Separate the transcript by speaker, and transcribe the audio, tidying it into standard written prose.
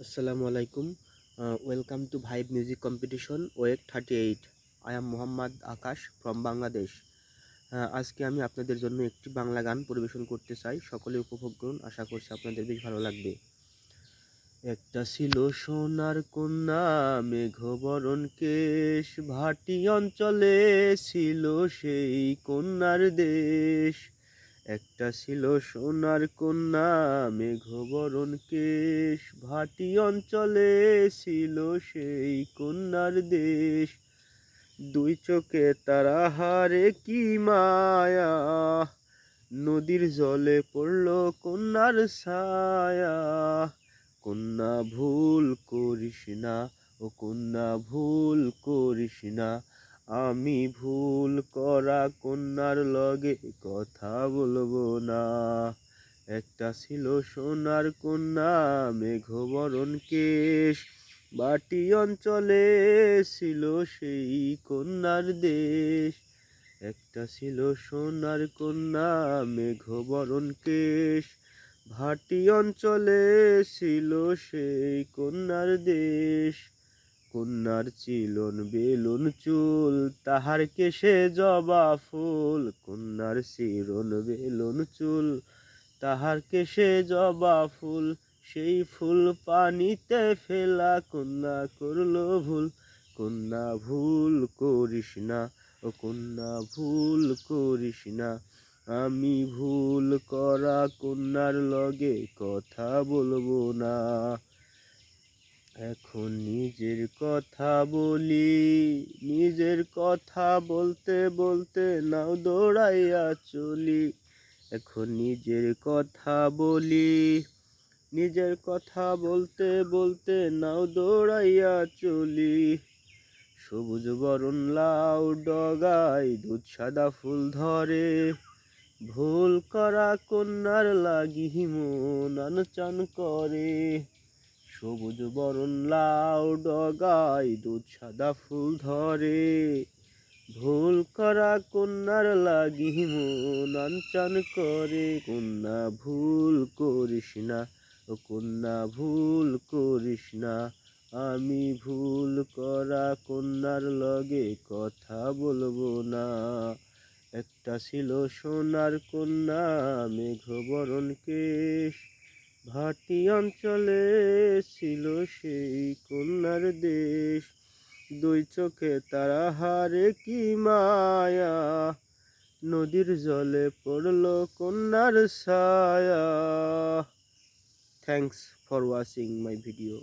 Speaker 1: Assalamu alaikum. Welcome to Vibe Music Competition Week 38. I am Muhammad Akash from Bangladesh. আজকে আমি আপনাদের জন্য একটি বাংলা গান পরিবেশন করতে চাই। সকলে উপভোগ করুন, আশা করছি আপনাদের বেশ ভালো লাগবে। একটা ছিল সোনার কন্যা, মেঘবরণ কেশ, ভাটি অঞ্চলে ছিল সেই কন্যার দেশ। একটা ছিল সোনার কন্যা, মেঘবরণ কেশ, ভাটি অঞ্চলে ছিল সেই কন্যার দেশ। দুই চোখে তারা হারে কি মায়া, নদীর জলে পড়ল কন্যার ছায়া। কন্যা ভুল করিস না, ও কন্যা ভুল করিস না, আমি ভুল করা কন্যার লগে কথা বলবো না। একটা ছিল সোনার কন্যা, মেঘবরণ কেশ, বাটি অঞ্চলে ছিল সেই কন্যার দেশ। একটা ছিল সোনার কন্যা, মেঘবরণ কেশ, ভাটি অঞ্চলে ছিল সেই কন্যার দেশ। কন্যার চিলন বেলুন চুল, তাহার কেশে জবা ফুল। কন্যার চিরন বেলুন চুল, তাহার কেশে জবা ফুল। সেই ফুল পানিতে ফেলা, কন্যা করলো ভুল। কন্যা ভুল করিস না, ও কন্যা ভুল করিস না, আমি ভুল করা কন্যার লগে কথা বলবো না। এখন নিজের কথা বলি, নিজের কথা বলতে বলতে নাও দৌড়াইয়া চলি। এখন নিজের কথা বলি, নিজের কথা বলতে বলতে নাও দৌড়াইয়া চলি। সবুজ বরণ লাউ ডগায় দুধ সাদা ফুল ধরে, ভুল করা কন্যার লাগি মন আনচান করে। সবুজ বরণ লাউ ডগায় দুধ সাদা ফুল ধরে, ভুল করা কন্যার লাগি মন আনচান করে। কন্যা ভুল করিস না, ও কন্যা ভুল করিস না, আমি ভুল করা কন্যার লগে কথা বলবো না। একটা ছিল সোনার কন্যা, মেঘবরণ কেশ, ভাটি অঞ্চলে ছিল সেই কন্যার দেশ। দুই চোখে তারা হারে কি মায়া, নদীর জলে পড়ল কন্যার ছায়া। Thanks for watching my video.